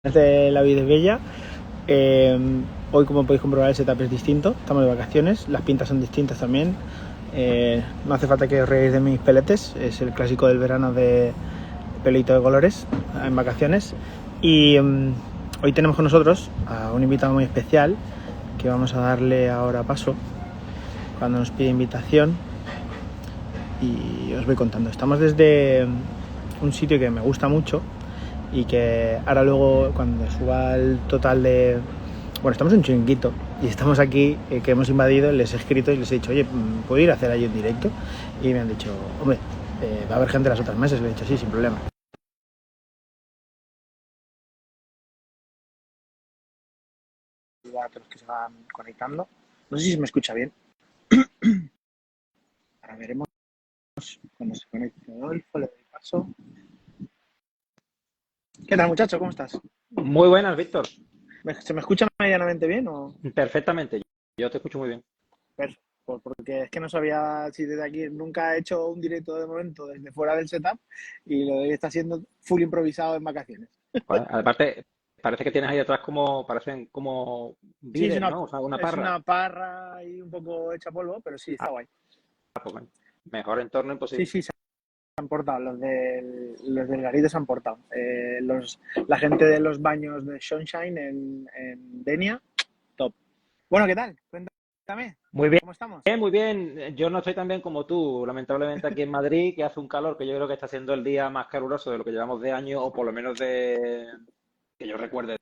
De La vida es bella. Eh, Hoy, como podéis comprobar, el setup es distinto. Estamos de vacaciones, las pintas son distintas también. No hace falta que os reáis de mis peletes. Es el clásico del verano de pelito de colores en vacaciones. Y hoy tenemos con nosotros a un invitado muy especial que vamos a darle ahora paso cuando nos pide invitación. Y os voy contando. Estamos desde un sitio que me gusta mucho y que ahora luego, cuando suba el total de... Bueno, estamos en un chiringuito y estamos aquí, que hemos invadido, les he escrito y les he dicho, oye, ¿puedo ir a hacer allí un directo? Y me han dicho, hombre, va a haber gente las otras mesas. Le he dicho, sí, sin problema. A todos los que se van conectando. No sé si se me escucha bien. Ahora veremos cuando se conecte Adolfo, le doy paso. ¿Qué tal, muchacho? ¿Cómo estás? Muy buenas, Víctor. ¿Se me escucha medianamente bien o...? Perfectamente. Yo te escucho muy bien. Porque es que no sabía si desde aquí nunca he hecho un directo de momento desde fuera del setup y lo de hoy está siendo full improvisado en vacaciones. Joder, aparte, parece que tienes ahí atrás parecen como Sí, vides, ¿no? O sea, una es parra. una parra y un poco hecha polvo, pero sí, está Ah, guay. pues bueno, mejor entorno Sí, imposible. sí, se han portado, los del garito se han portado. La gente de los baños de Sunshine en Denia, top. Bueno, ¿qué tal? Cuéntame, Muy bien, ¿cómo estamos? muy bien. Yo no estoy tan bien como tú, lamentablemente aquí en Madrid, que hace un calor que yo creo que está siendo el día más caluroso de lo que llevamos de año, o por lo menos de que yo recuerde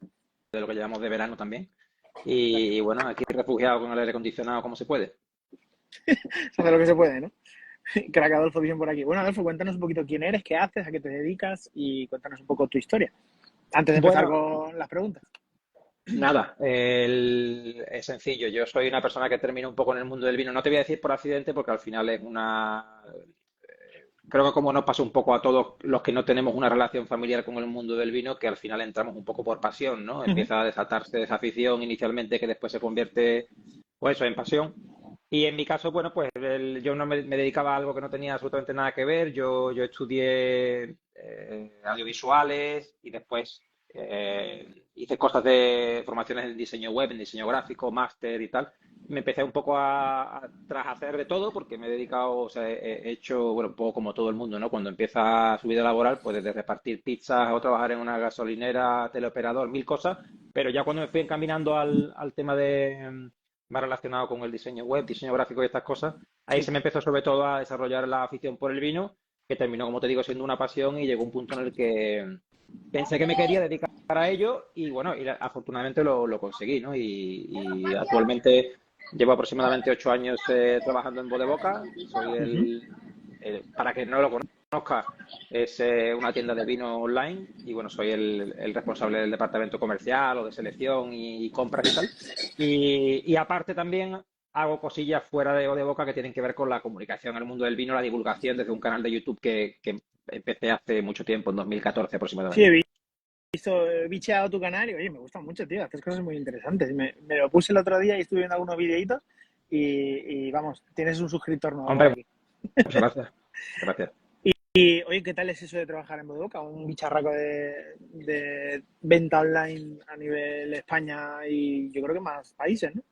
de lo que llevamos de verano también. Y bueno, aquí refugiado con el aire acondicionado como se puede. Se hace lo que se puede, ¿no? Crack Adolfo, bien por aquí. Bueno, Adolfo, cuéntanos un poquito quién eres, qué haces, a qué te dedicas y cuéntanos un poco tu historia. Antes de empezar Bueno, con las preguntas. nada, es sencillo. Yo soy una persona que termina un poco en el mundo del vino. No te voy a decir por accidente porque al final es una... Creo que como nos pasa un poco a todos los que no tenemos una relación familiar con el mundo del vino, que al final entramos un poco por pasión, ¿no? Uh -huh. Empieza a desatarse esa afición inicialmente que después se convierte, pues eso, en pasión. Y en mi caso, bueno, pues yo no me dedicaba a algo que no tenía absolutamente nada que ver. Yo estudié audiovisuales y después hice cosas de formaciones en diseño web, en diseño gráfico, máster y tal. Me empecé un poco tras hacer de todo porque me he dedicado, o sea, he hecho, bueno, un poco como todo el mundo, ¿no? Cuando empieza su vida laboral, pues desde repartir pizzas o trabajar en una gasolinera, teleoperador, mil cosas. Pero ya cuando me fui encaminando al tema de más relacionado con el diseño web, diseño gráfico y estas cosas, ahí Sí. se me empezó sobre todo a desarrollar la afición por el vino, que terminó, como te digo, siendo una pasión y llegó un punto en el que pensé que me quería dedicar a ello y bueno, y afortunadamente lo conseguí, ¿no? Y actualmente llevo aproximadamente 8 años trabajando en Bodevoca. Soy Uh -huh. para que no lo conozca, es una tienda de vino online y bueno, soy el responsable del departamento comercial o de selección y compras y tal. Y aparte también hago cosillas fuera de boca que tienen que ver con la comunicación en el mundo del vino, la divulgación desde un canal de YouTube que empecé hace mucho tiempo, en 2014 Sí, aproximadamente. he bicheado tu canal y oye, me gusta mucho, tío. Haces cosas muy interesantes. Me lo puse el otro día y estuve viendo algunos videitos y vamos, tienes un suscriptor nuevo por Hombre, aquí. muchas gracias. Gracias. Y oye, ¿qué tal es eso de trabajar en Bodoca? Un bicharraco de venta online a nivel España y yo creo que más países, ¿no?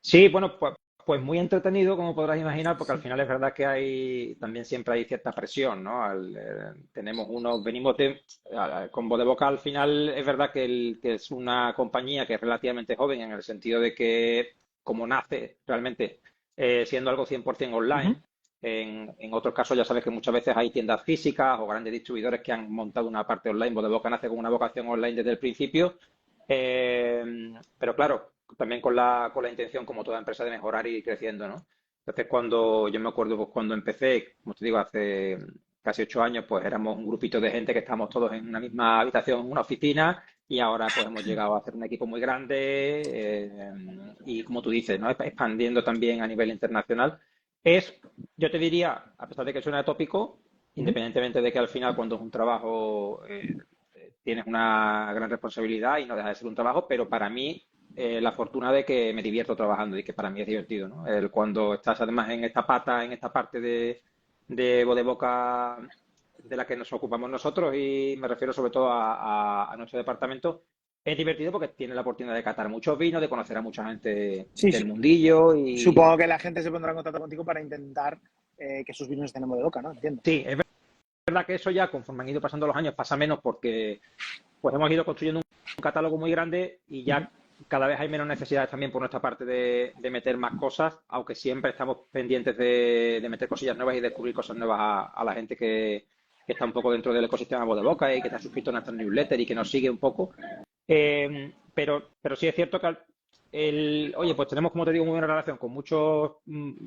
Sí, bueno, pues muy entretenido, como podrás imaginar, porque al final es verdad que también siempre hay cierta presión, ¿no? Venimos con Voz de Boca, al final es verdad que es una compañía que es relativamente joven en el sentido de que, como nace realmente siendo algo 100% Uh -huh. online, en otros casos ya sabes que muchas veces hay tiendas físicas o grandes distribuidores que han montado una parte online. Voz de Boca nace con una vocación online desde el principio. Pero claro, también con la intención, como toda empresa, de mejorar y ir creciendo, ¿no? Entonces, yo me acuerdo pues, cuando empecé, como te digo, hace casi 8 años, pues éramos un grupito de gente que estábamos todos en una misma habitación, en una oficina, y ahora pues hemos llegado a hacer un equipo muy grande y, como tú dices, ¿no? Expandiendo también a nivel internacional. Es, yo te diría, a pesar de que suena tópico, Uh -huh. independientemente de que al final cuando es un trabajo tienes una gran responsabilidad y no deja de ser un trabajo, pero para mí la fortuna de que me divierto trabajando y que para mí es divertido, ¿no? Cuando estás además en esta pata, en esta parte de voz de boca de la que nos ocupamos nosotros y me refiero sobre todo a nuestro departamento, es divertido porque tienes la oportunidad de catar muchos vinos, de conocer a mucha gente Sí, del mundillo y supongo que la gente se pondrá en contacto contigo para intentar que sus vinos estén en modo de boca, ¿no? Entiendo. sí, es verdad que eso ya conforme han ido pasando los años pasa menos porque pues hemos ido construyendo un catálogo muy grande y Ujú. ya cada vez hay menos necesidades también por nuestra parte de meter más cosas, aunque siempre estamos pendientes de meter cosillas nuevas y descubrir cosas nuevas a la gente que está un poco dentro del ecosistema voz de boca y que está suscrito a nuestra newsletter y que nos sigue un poco. Pero sí es cierto que oye, pues tenemos, como te digo, muy buena relación con muchos,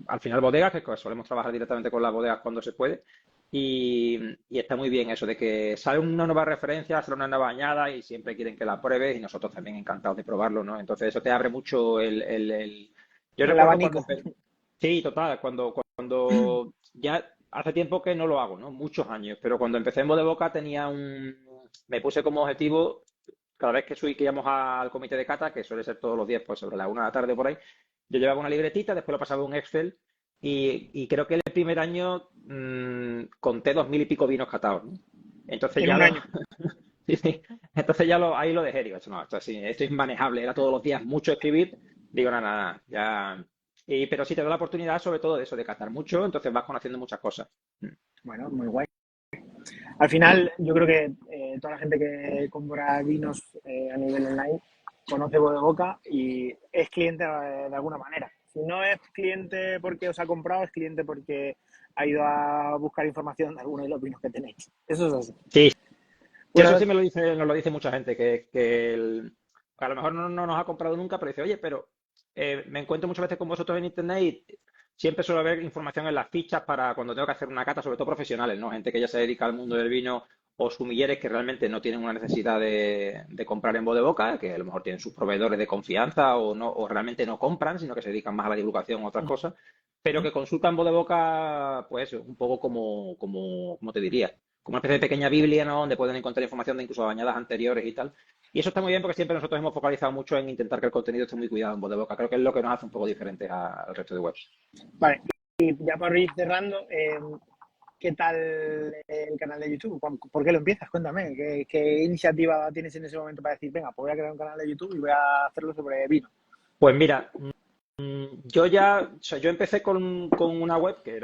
al final, bodegas, que solemos trabajar directamente con las bodegas cuando se puede. Y está muy bien eso de que sale una nueva referencia, sale una nueva añada y siempre quieren que la pruebes y nosotros también encantados de probarlo, ¿no? Entonces eso te abre mucho Yo El recuerdo cuando... abanico. Sí, total, cuando ya hace tiempo que no lo hago, ¿no? Muchos años, pero cuando empecé en Voz de Boca Me puse como objetivo cada vez que íbamos al comité de cata, que suele ser todos los días, pues sobre la 1 de la tarde por ahí, yo llevaba una libretita, después lo pasaba a un Excel y creo que el primer año conté 2000 y pico vinos catados, ¿no? Entonces En ya un lo, año. sí, sí. Entonces ahí lo dejé, digo, no, esto es inmanejable, era todos los días mucho escribir, digo, nada, nada, ya. Pero sí te da la oportunidad sobre todo de eso, de catar mucho, entonces vas conociendo muchas cosas. Bueno, muy guay. Al final, yo creo que toda la gente que compra vinos a nivel online conoce voz de boca y es cliente de alguna manera. Si no es cliente porque os ha comprado, es cliente porque ha ido a buscar información de alguno de los vinos que tenéis. Eso es así. Sí, sí, eso Bueno, sí nos lo dice mucha gente, que a lo mejor no nos ha comprado nunca, pero dice, oye, pero me encuentro muchas veces con vosotros en internet y siempre suele haber información en las fichas para cuando tengo que hacer una cata, sobre todo profesionales, ¿no? Gente que ya se dedica al mundo del vino o sumilleres que realmente no tienen una necesidad de comprar en voz de boca, que a lo mejor tienen sus proveedores de confianza o no, o realmente no compran, sino que se dedican más a la divulgación o otras cosas, pero que consultan voz de boca, pues un poco como te diría, como una especie de pequeña Biblia, ¿no? Donde pueden encontrar información de incluso añadas anteriores y tal. Y eso está muy bien porque siempre nosotros hemos focalizado mucho en intentar que el contenido esté muy cuidado en voz de boca. Creo que es lo que nos hace un poco diferentes al resto de webs. vale. Y ya para ir cerrando, ¿qué tal el canal de YouTube? ¿Por qué lo empiezas? Cuéntame. ¿Qué iniciativa tienes en ese momento para decir, venga, pues voy a crear un canal de YouTube y voy a hacerlo sobre vino? Pues mira, o sea, yo empecé con una web que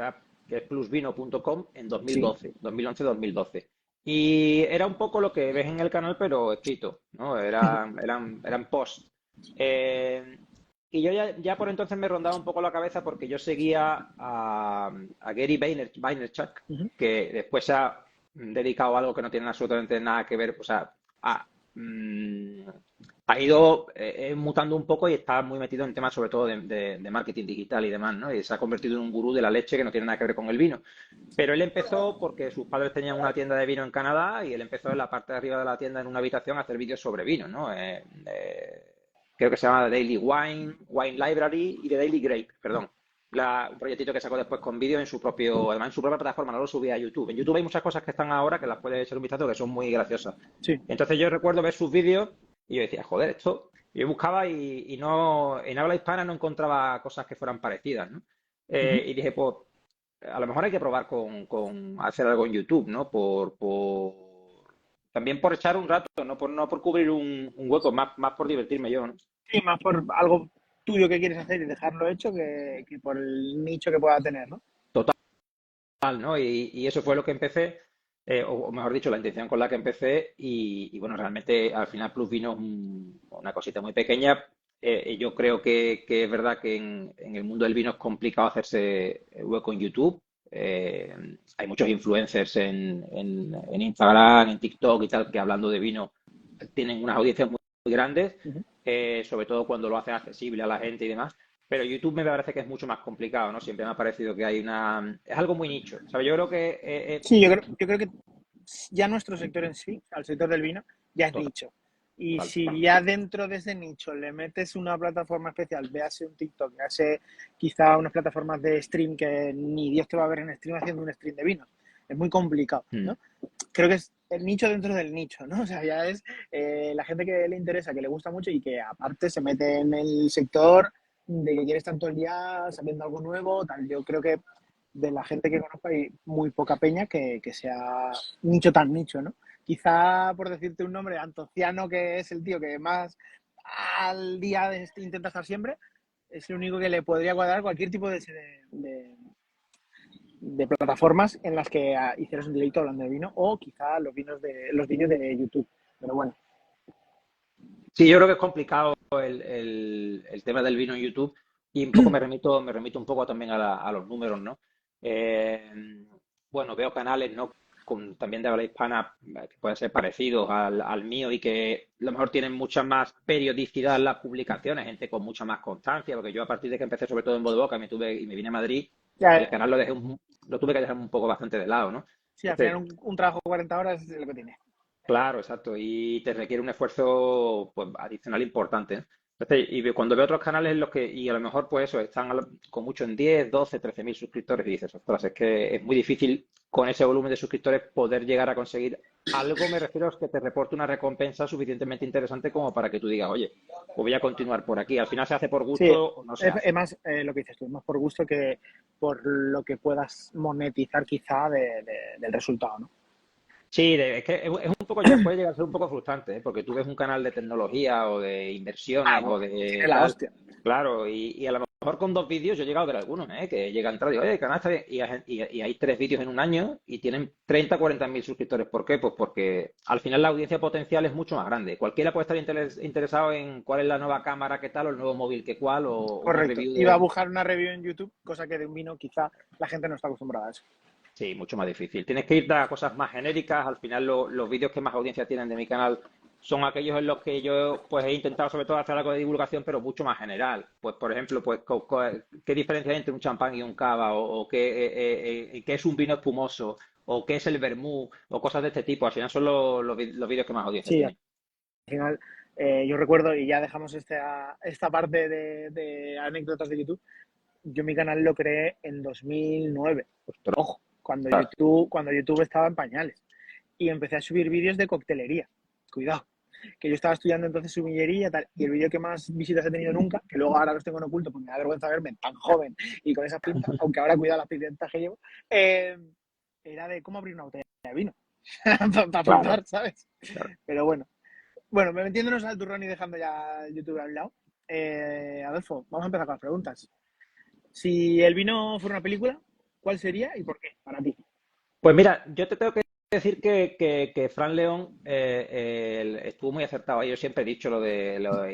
es plusvino.com en Sí. 2012, 2011-2012. Y era un poco lo que ves en el canal, pero escrito, ¿no? Eran posts. Eh, y yo ya por entonces me rondaba un poco la cabeza porque yo seguía a Gary Vaynerchuk, Ujú. que después se ha dedicado a algo que no tiene absolutamente nada que ver, o sea, mm, ha ido mutando un poco y está muy metido en temas sobre todo de marketing digital y demás, ¿no? Y se ha convertido en un gurú de la leche que no tiene nada que ver con el vino. Pero él empezó porque sus padres tenían una tienda de vino en Canadá y él empezó en la parte de arriba de la tienda en una habitación a hacer vídeos sobre vino, ¿no? Creo que se llama The Daily Wine, Wine Library y The Daily Grape, perdón. Un proyectito que sacó después con vídeos además en su propia plataforma, no lo subía a YouTube. En YouTube hay muchas cosas que están ahora que las puedes echar un vistazo que son muy graciosas. Sí. Entonces yo recuerdo ver sus vídeos y yo decía, joder, esto. Yo buscaba y no, en habla hispana no encontraba cosas que fueran parecidas, ¿no? Ujú. Y dije, pues, a lo mejor hay que probar con hacer algo en YouTube, ¿no? También por echar un rato, no por cubrir un hueco, más por divertirme yo, ¿no? Sí, más por algo tuyo que quieres hacer y dejarlo hecho que por el nicho que pueda tener, ¿no? ¿No? Y eso fue lo que empecé, o mejor dicho, la intención con la que empecé, y bueno, realmente al final Plus Vino es una cosita muy pequeña. Yo creo que es verdad que en el mundo del vino es complicado hacerse hueco en YouTube. Hay muchos influencers en Instagram, en TikTok y tal, que hablando de vino tienen unas audiencias muy grandes, Ujú. sobre todo cuando lo hacen accesible a la gente y demás. Pero YouTube me parece que es mucho más complicado, ¿no? Siempre me ha parecido que hay Es algo muy nicho, ¿sabes? Yo creo que... Sí, yo creo que ya nuestro sector en sí, al sector del vino, ya es total, nicho. Y total. si ya dentro de ese nicho le metes una plataforma especial, véase un TikTok, véase quizá unas plataformas de stream que ni Dios te va a ver en stream haciendo un stream de vino. Es muy complicado, Mm. ¿no? Creo que es el nicho dentro del nicho, ¿no? O sea, ya es la gente que le interesa, que le gusta mucho y que aparte se mete en el sector de que quiere estar todo el día sabiendo algo nuevo, tal. Yo creo que de la gente que conozco hay muy poca peña que sea nicho tan nicho, ¿no? quizá por decirte un nombre, Antociano, que es el tío que más al día intenta estar siempre, es el único que le podría cuadrar cualquier tipo de plataformas en las que hicieras un directo hablando de vino, o quizá los vídeos de YouTube. Pero bueno, Sí, yo creo que es complicado el tema del vino en YouTube y un poco me remito un poco también a los números, ¿no? Eh, bueno, veo canales, ¿no? También de habla hispana que pueden ser parecidos al mío y que a lo mejor tienen mucha más periodicidad en las publicaciones, gente con mucha más constancia, porque yo a partir de que empecé sobre todo en voz de boca y me vine a Madrid, el ya, canal lo tuve que dejar un poco bastante de lado, ¿no? sí, al final Entonces, un trabajo de 40 horas es lo que tiene. claro, exacto. Y te requiere un esfuerzo pues, adicional importante, ¿no? Entonces, cuando veo otros canales en los que, y a lo mejor pues eso, están con mucho en 10, 12, 13 mil suscriptores y dices, ostras, es que es muy difícil con ese volumen de suscriptores poder llegar a conseguir algo, me refiero a que te reporte una recompensa suficientemente interesante como para que tú digas, oye, pues voy a continuar por aquí. Al final se hace por Sí, gusto o no se es hace. más lo que dices tú, es más por gusto que por lo que puedas monetizar quizá del resultado, ¿no? Sí, es que es un poco, puede llegar a ser un poco frustrante, ¿eh? Porque tú ves un canal de tecnología o de Ah, inversiones o bueno, de tiene la tal, hostia. claro, y a lo mejor con 2 vídeos yo he llegado a ver algunos, ¿eh? Que llega a entrar y digo, oye, el canal está bien", y hay 3 vídeos en un año y tienen 30, 40 mil suscriptores. ¿Por qué? Pues porque al final la audiencia potencial es mucho más grande. Cualquiera puede estar interesado en cuál es la nueva cámara, qué tal, o el nuevo móvil, qué cuál, o una Correcto. review Iba a de... buscar una review en YouTube, cosa que de un vino quizá la gente no está acostumbrada a eso. Sí, mucho más difícil. Tienes que ir a cosas más genéricas. Al final, los vídeos que más audiencia tienen de mi canal son aquellos en los que yo pues he intentado sobre todo hacer algo de divulgación, pero mucho más general. Pues, por ejemplo, pues qué diferencia hay entre un champán y un cava, o qué es un vino espumoso, o qué es el vermú, o cosas de este tipo. Al final son los vídeos que más audiencia Sí, al tienen. final yo recuerdo, y ya dejamos esta parte de anécdotas de YouTube, yo mi canal lo creé en 2009. Ostras, Ojo, cuando YouTube estaba en pañales. Y empecé a subir vídeos de coctelería. Cuidado, que yo estaba estudiando entonces sumillería tal, y el vídeo que más visitas he tenido nunca, que luego ahora los tengo en oculto porque me da vergüenza verme tan joven y con esas pintas, aunque ahora cuidado las pintas que llevo, eh, era de cómo abrir una botella de vino. Para claro, flipar, ¿sabes? claro. Pero bueno. Bueno, metiéndonos al turrón y dejando ya YouTube a un lado, Adolfo, vamos a empezar con las preguntas. Si el vino fuera una película, ¿cuál sería y por qué para ti? Pues mira, yo te tengo que decir que Fran León estuvo muy acertado. Yo siempre he dicho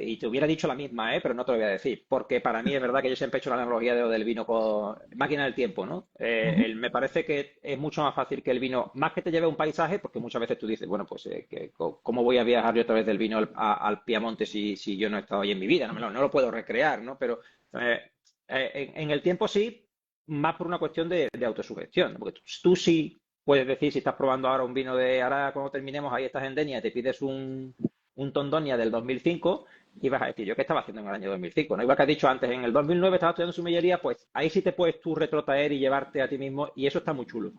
y te hubiera dicho la misma, pero no te lo voy a decir, porque para mí es verdad que yo siempre he hecho la analogía de lo del vino con máquina del tiempo, ¿no? Me parece que es mucho más fácil que el vino, más que te lleve a un paisaje, porque muchas veces tú dices, bueno, pues ¿cómo voy a viajar yo a través del vino al Piamonte si yo no he estado ahí en mi vida? No lo puedo recrear, ¿no? Pero en el tiempo sí, más por una cuestión de autosugestión, ¿no? Porque tú sí puedes decir, si estás probando ahora un vino de ahora cuando terminemos, ahí estás en Denia, y te pides un Tondonia del 2005 y vas a decir, ¿yo qué estaba haciendo en el año 2005? ¿No? Igual que has dicho antes, en el 2009 estabas estudiando sumillería, pues ahí sí te puedes tú retrotraer y llevarte a ti mismo y eso está muy chulo.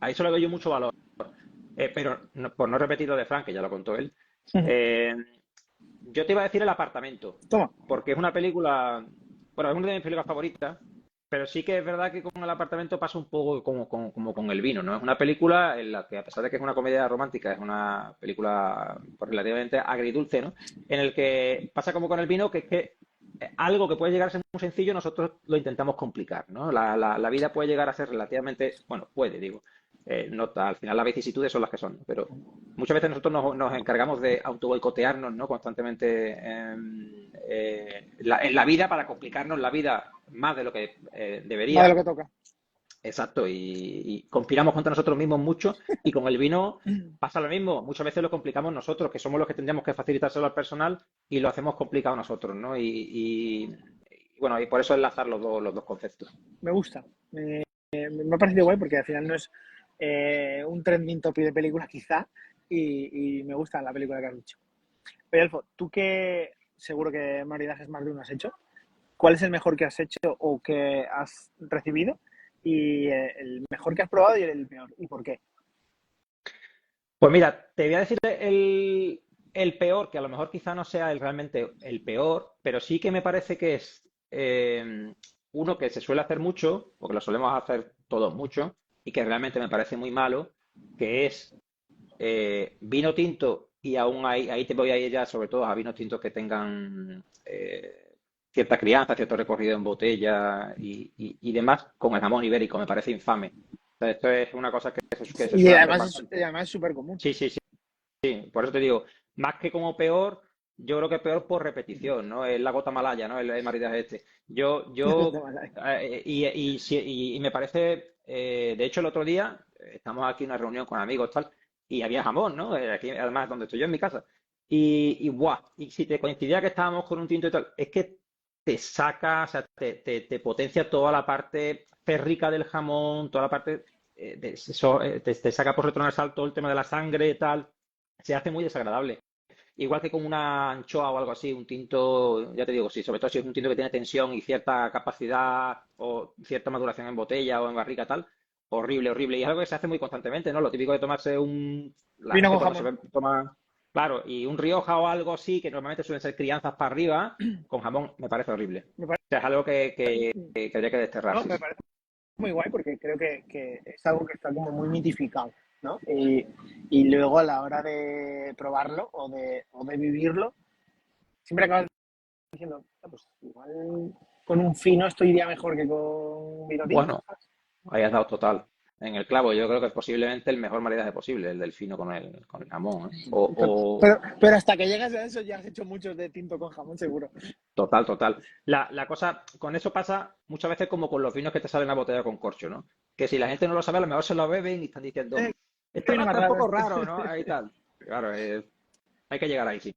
A eso le doy yo mucho valor. Pero por no repetir lo de Frank, que ya lo contó él, eh, yo te iba a decir El apartamento, Toma. porque es una película, bueno, es una de mis películas favoritas, pero sí que es verdad que con El apartamento pasa un poco como con El vino, ¿no? Es una película en la que, a pesar de que es una comedia romántica, es una película pues, relativamente agridulce, ¿no? En el que pasa como con El vino, que es que algo que puede llegar a ser muy sencillo, nosotros lo intentamos complicar, ¿no? La vida puede llegar a ser relativamente, bueno, puede, digo, no, al final las vicisitudes son las que son, ¿no? Pero muchas veces nosotros nos encargamos de auto boicotearnos, ¿no? Constantemente en la vida para complicarnos la vida más de lo que Más de lo debería. que toca. Exacto, y conspiramos contra nosotros mismos mucho y con el vino pasa lo mismo. Muchas veces lo complicamos nosotros, que somos los que tendríamos que facilitárselo al personal y lo hacemos complicado nosotros, ¿no? Bueno, y por eso enlazar los dos conceptos. Me gusta. Me ha parecido guay porque al final no es un trending topic de película quizá y me gusta la película que has dicho. Pero Elfo, tú que seguro que maridajes más de uno has hecho, ¿cuál es el mejor que has hecho o que has recibido? Y el mejor que has probado y el peor. ¿Y por qué? Pues mira, te voy a decir el peor, que a lo mejor quizá no sea realmente el peor, pero sí que me parece que es uno que se suele hacer mucho, porque lo solemos hacer todos mucho, y que realmente me parece muy malo, que es vino tinto, y aún ahí te voy a ir ya sobre todo a vinos tintos que tengan cierta crianza, cierto recorrido en botella y demás, con el jamón ibérico, me parece infame. O sea, esto es una cosa que se Y suele hacer además y bastante. además es súper común. Sí, sí, sí. Por eso te digo, más que como peor, yo creo que peor por repetición, ¿no? Es la gota malaya, ¿no? El maridaje este. Y me parece, de hecho, el otro día estamos aquí en una reunión con amigos, tal, y había jamón, ¿no? Aquí, además, donde estoy yo en mi casa. Buah, y si te coincidía que estábamos con un tinto y tal, es que te saca, o sea, te potencia toda la parte rica del jamón, toda la parte, te saca por retronarsal todo el tema de la sangre y tal, se hace muy desagradable. Igual que con una anchoa o algo así, un tinto, ya te digo, sí, sobre todo si es un tinto que tiene tensión y cierta capacidad o cierta maduración en botella o en barrica tal, horrible, horrible. Y es algo que se hace muy constantemente, ¿no? Lo típico de tomarse la Vino gente con cuando jamón. toma, claro, y un Rioja o algo así, que normalmente suelen ser crianzas para arriba, con jamón, me parece horrible. Me O sea, es algo parece, que habría que desterrar, no, sí, me sí. parece muy guay porque creo que es algo que está como muy mitificado, ¿no? Y luego a la hora de probarlo o de vivirlo, siempre acabas diciendo, "Ah, pues igual con un fino esto iría mejor que con un vino tinto, Bueno, ¿sabes?". ahí has dado total. En el clavo, yo creo que es posiblemente el mejor maridaje posible, el del fino con el jamón, ¿eh? Pero hasta que llegas a eso ya has hecho muchos de tinto con jamón, seguro. Total, total. La cosa, con eso pasa muchas veces como con los vinos que te salen en la botella con corcho, ¿no? Que si la gente no lo sabe, a lo mejor se lo beben y están diciendo, ¿Qué esto viene no más está un raro poco este? raro, ¿no? Ahí tal. Claro, hay que llegar ahí, sí.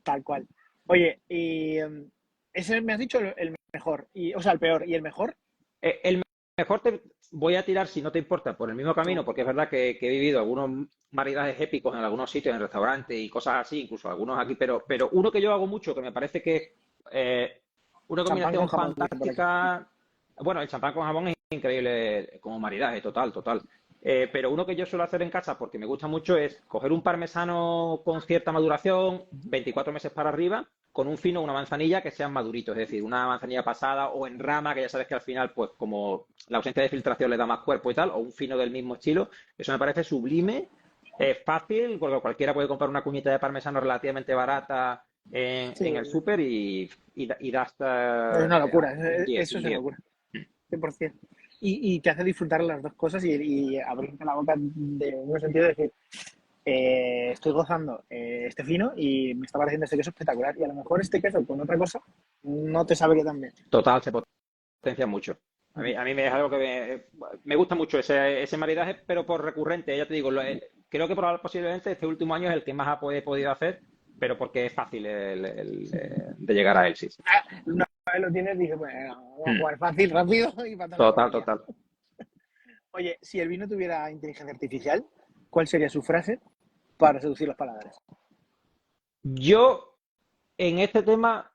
Tal cual. Oye, y ese me has dicho el mejor, o sea, el peor. ¿Y el mejor? El mejor te voy a tirar, si no te importa, por el mismo camino, No. porque es verdad que he vivido algunos maridajes épicos en algunos sitios, en restaurantes y cosas así, incluso algunos aquí, pero uno que yo hago mucho, que me parece que es una Champán con combinación jamón, dice por aquí. fantástica. Bueno, el champán con jamón es increíble como maridaje, total, total. Pero uno que yo suelo hacer en casa porque me gusta mucho es coger un parmesano con cierta maduración, 24 meses para arriba, con un fino, una manzanilla que sean maduritos, es decir, una manzanilla pasada o en rama, que ya sabes que al final, pues como la ausencia de filtración le da más cuerpo y tal, o un fino del mismo estilo, eso me parece sublime, es fácil, porque cualquiera puede comprar una cuñita de parmesano relativamente barata en Sí, el súper y da es hasta una locura. un 10, Eso un es una 10. locura. 100%. Y te hace disfrutar las dos cosas y abrirte la boca de un sentido de decir, estoy gozando este fino y me está pareciendo este queso espectacular. Y a lo mejor este queso con otra cosa no te sabería tan bien. Total, se potencia mucho. A mí me es algo que me gusta mucho ese maridaje, pero por recurrente, ya te digo, creo que posiblemente este último año es el que más he podido hacer, pero porque es fácil de llegar a él, sí, sí. Una vez lo tienes, dices, bueno, vamos a Mm. jugar fácil, rápido y para toda la Total, familia. total. Oye, si el vino tuviera inteligencia artificial, ¿cuál sería su frase para seducir los paladares? Yo en este tema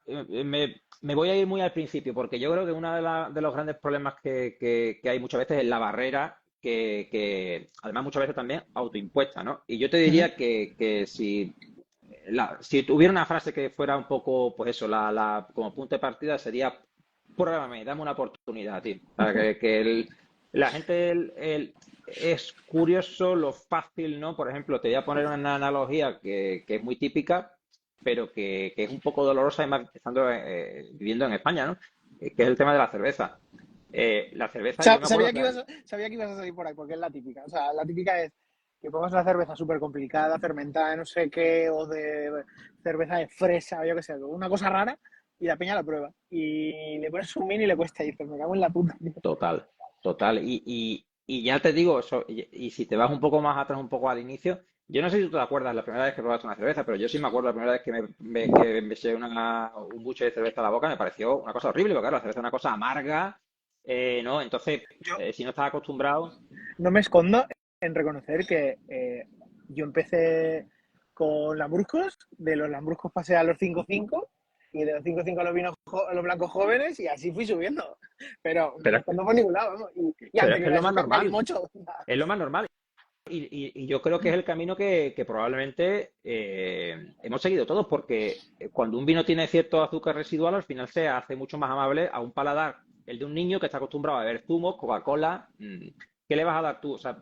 me voy a ir muy al principio, porque yo creo que uno de los grandes problemas que hay muchas veces es la barrera, que además muchas veces también autoimpuesta, ¿no? Y yo te Uh -huh. diría que si tuviera una frase que fuera un poco, pues eso, como punto de partida sería, pruébame, dame una oportunidad, tío. O sea, la gente es curioso lo fácil, ¿no? Por ejemplo, te voy a poner una analogía que es muy típica, pero que es un poco dolorosa, además estando viviendo en España, ¿no? Que es el tema de la cerveza. La cerveza, yo me acuerdo que... Sabía que ibas a salir por ahí, porque es la típica. O sea, la típica es que pongas una cerveza súper complicada, fermentada de no sé qué, o de cerveza de fresa, o yo qué sé, una cosa rara, y la peña la prueba. Y le pones un mini y le cuesta ir, pero me cago en la puta, tío. Total, total. Y ya te digo, y si te vas un poco más atrás, un poco al inicio, yo no sé si tú te acuerdas la primera vez que probaste una cerveza, pero yo sí me acuerdo la primera vez que me eché un buche de cerveza a la boca, me pareció una cosa horrible, porque claro, la cerveza es una cosa amarga, ¿no? Entonces, Yo si no estás acostumbrado, no me escondo en reconocer que yo empecé con lambruscos, de los lambruscos pasé a los 5-5 y de los 5-5 a los vinos a los blancos jóvenes y así fui subiendo. Pero no pero, me escondo por ningún lado, vamos. Y pero es que anterior es a lo eso, más normal, calimocho. es lo más normal. Y yo creo que es el camino que probablemente hemos seguido todos, porque cuando un vino tiene cierto azúcar residual, al final se hace mucho más amable a un paladar, el de un niño que está acostumbrado a beber zumos, Coca-Cola, ¿qué le vas a dar tú? O sea,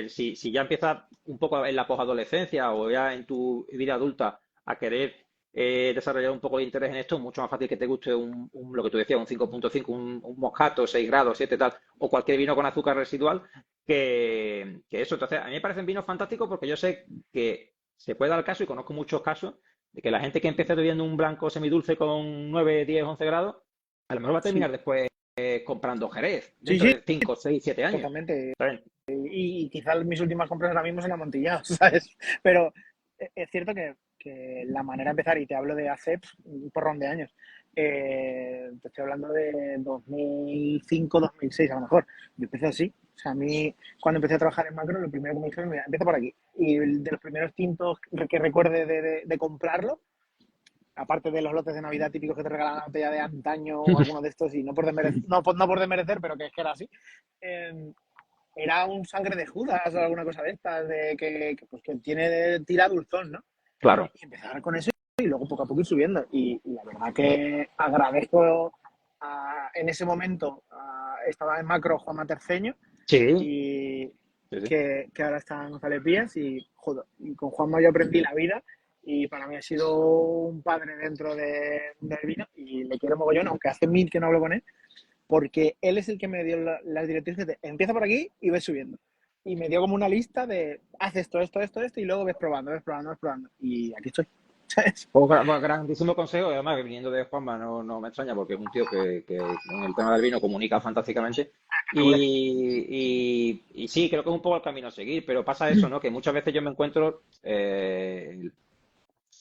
si ya empiezas un poco en la posadolescencia o ya en tu vida adulta a querer desarrollar un poco de interés en esto, es mucho más fácil que te guste lo que tú decías, un 5.5, un Moscato, 6 grados, 7 tal, o cualquier vino con azúcar residual, que eso. Entonces, a mí me parecen vinos fantásticos porque yo sé que se puede dar el caso, y conozco muchos casos, de que la gente que empieza bebiendo un blanco semidulce con 9, 10, 11 grados, a lo mejor va a terminar Sí, después comprando Jerez sí, dentro sí, de 5, 6, 7 años. totalmente. ¿Sabes? Y quizás mis últimas compras ahora mismo son amontillados, ¿sabes? Pero es cierto que la manera de empezar, y te hablo de hace un porrón de años, te estoy hablando de 2005, 2006 a lo mejor. Yo empecé así. O sea, a mí, cuando empecé a trabajar en macro, lo primero que me dijeron, mira, empieza por aquí. Y de los primeros tintos que recuerde de comprarlo, aparte de los lotes de Navidad típicos que te regalan la botella de antaño o alguno de estos, y no por desmerecer, no por desmerecer, pero que es que era así, eh, era un sangre de Judas o alguna cosa de estas, de pues, que tiene tira dulzón, ¿no? Claro. Y empezar con eso y luego poco a poco ir subiendo. Y la verdad que agradezco en ese momento, estaba en macro Juanma Terceño Sí, y sí, sí. que ahora está en González Vías y, joder, y con Juanma yo aprendí la vida y para mí ha sido un padre dentro del vino y le quiero mogollón, aunque hace mil que no hablo con él, porque él es el que me dio las directrices de empieza por aquí y ves subiendo. Y me dio como una lista de haz esto, esto, esto, esto y luego ves probando, ves probando, ves probando. Y aquí estoy. ¿Sabes? Pues grandísimo consejo, y además que viniendo de Juanma no me extraña porque es un tío que en el tema del vino comunica fantásticamente. Y sí, creo que es un poco el camino a seguir, pero pasa eso, ¿no? Que muchas veces yo me encuentro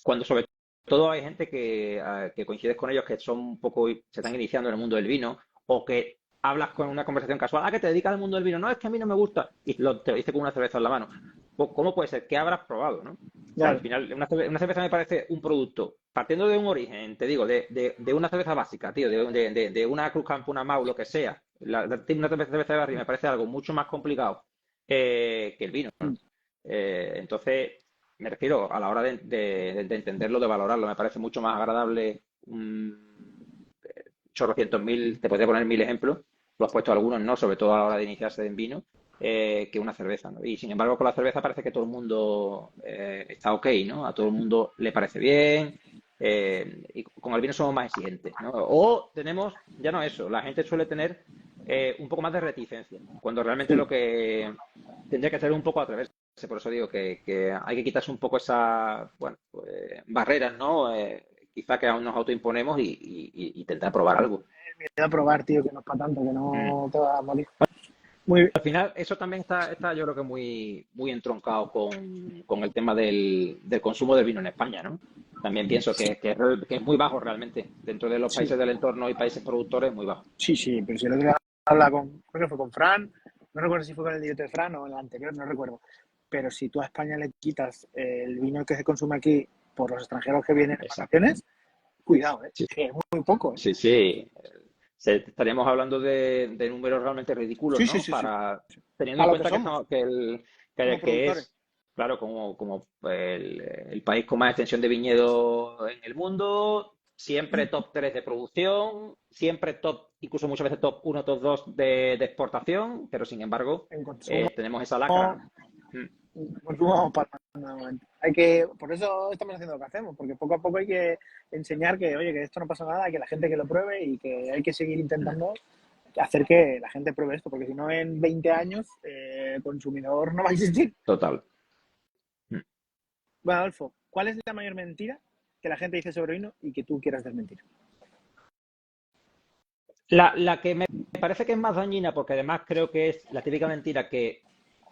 cuando sobre todo hay gente que coincides con ellos que son un poco, se están iniciando en el mundo del vino, o que hablas con una conversación casual, que te dedicas al mundo del vino, no, es que a mí no me gusta, y te lo dice con una cerveza en la mano. ¿Cómo puede ser? ¿Qué habrás probado, no? O sea, al Claro. final, una cerveza me parece un producto, partiendo de un origen, te digo, de una cerveza básica, tío, de una Cruz Campo, una Mau, lo que sea. Una cerveza de barrio me parece algo mucho más complicado que el vino, ¿no? Entonces, me refiero a la hora de entenderlo, de valorarlo. Me parece mucho más agradable chorrocientos mil, te podría poner 1000 ejemplos, lo has puesto algunos, ¿no? Sobre todo a la hora de iniciarse en vino, que una cerveza, ¿no? Y sin embargo, con la cerveza parece que todo el mundo está ok, ¿no? A todo el mundo le parece bien. Y con el vino somos más exigentes, ¿no? O tenemos, ya no eso, la gente suele tener un poco más de reticencia, cuando realmente Sí. lo que tendría que ser un poco al revés. Por eso digo que hay que quitarse un poco esas, bueno, pues, barreras, ¿no? Quizá que aún nos autoimponemos y intentar probar algo. Me voy a probar, tío, que no es para tanto, que Mm. no te va a morir. Muy bien. Al final, eso también está yo creo que muy entroncado con el tema del consumo del vino en España, ¿no? También pienso que es muy bajo realmente. Dentro de los Sí, países del entorno y países productores, muy bajo. sí, sí, pero si el otro día habla creo que fue con Fran, no recuerdo si fue con el directo de Fran o en el anterior, no recuerdo. Pero si tú a España le quitas el vino que se consume aquí por los extranjeros que vienen en Exacto. vacaciones, cuidado, Sí, que es muy, muy poco, sí, sí. Estaríamos hablando de números realmente ridículos, Sí, sí, ¿no? sí, sí. Teniendo Para en lo que cuenta que, somos, como que productores. es, claro, como el país con más extensión de viñedo en el mundo, siempre top 3 de producción, siempre top, incluso muchas veces top uno, top 2 de exportación, pero sin embargo, En consumo, tenemos esa lacra, ¿no? Mm, consumo para nada, momento. Hay que, por eso estamos haciendo lo que hacemos, porque poco a poco hay que enseñar que, oye, que esto no pasa nada, que la gente que lo pruebe y que hay que seguir mm, intentando hacer que la gente pruebe esto, porque si no en 20 años el consumidor no va a existir. total. Mm. Bueno, Adolfo, ¿cuál es la mayor mentira que la gente dice sobre vino y que tú quieras desmentir? La que me parece que es más dañina, porque además creo que es la típica mentira que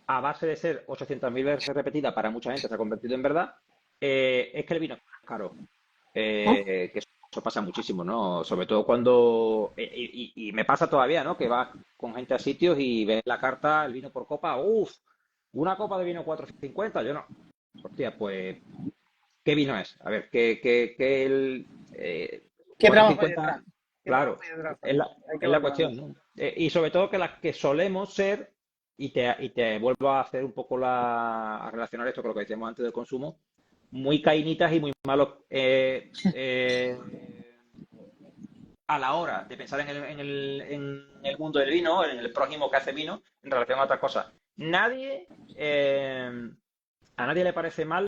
a base de ser 800.000 veces repetida para mucha gente se ha convertido en verdad, es que el vino es caro. ¿No? Que eso pasa muchísimo, ¿no? Sobre todo cuando, y me pasa todavía, ¿no? Que vas con gente a sitios y ves la carta, el vino por copa, uff, una copa de vino 4,50, yo no. Hostia, pues, ¿qué vino es? A ver, que el ¿Qué trabajo hay 4,50, detrás? ¿Qué trabajo claro, hay detrás es también? la, Hay que es la valorarlo. cuestión, ¿no? Y sobre todo que las que solemos ser, y te vuelvo a hacer un poco a relacionar esto con lo que decíamos antes del consumo, muy caínitas y muy malos a la hora de pensar en el mundo del vino, en el prójimo que hace vino, en relación a otras cosas. A nadie le parece mal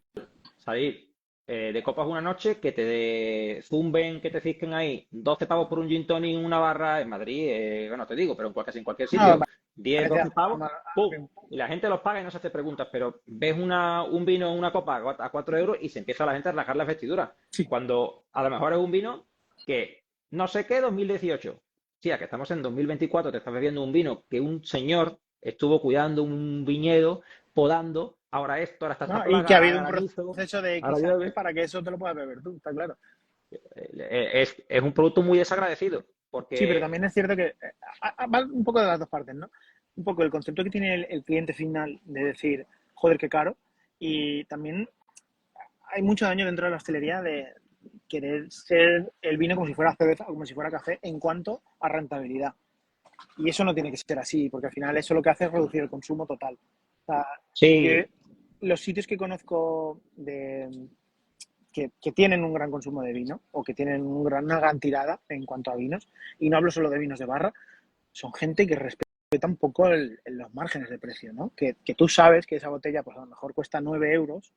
salir de copas una noche, que te zumben, que te cisquen ahí 12 pavos por un gin tonic en una barra en Madrid, bueno, te digo, pero en cualquier No, sitio, 10 parece 12 pavos, ¡pum! bien. Y la gente los paga y no se hace preguntas, pero ves un vino en una copa a 4 euros y se empieza la gente a rasgar las vestiduras. Sí. Cuando a lo mejor es un vino que no sé qué, 2018. Sí, a que estamos en 2024, te estás bebiendo un vino que un señor estuvo cuidando un viñedo, podando, ahora esto, ahora está esta ¿No? Y que ha plaga, habido ahora un granizo, proceso de ahora X años llueve. para que eso te lo puedas beber tú, está claro. Es un producto muy desagradecido, Sí, pero porque también es cierto que va un poco de las dos partes, ¿no? Un poco el concepto que tiene el cliente final de decir, joder, qué caro. Y también hay mucho daño dentro de la hostelería de querer ser el vino como si fuera cerveza o como si fuera café en cuanto a rentabilidad. Y eso no tiene que ser así, porque al final eso lo que hace es reducir el consumo total. O sea, yo, sí, los sitios que conozco que tienen un gran consumo de vino o que tienen una gran tirada en cuanto a vinos, y no hablo solo de vinos de barra, son gente que respeta un poco los márgenes de precio, ¿no? Que tú sabes que esa botella pues a lo mejor cuesta 9 euros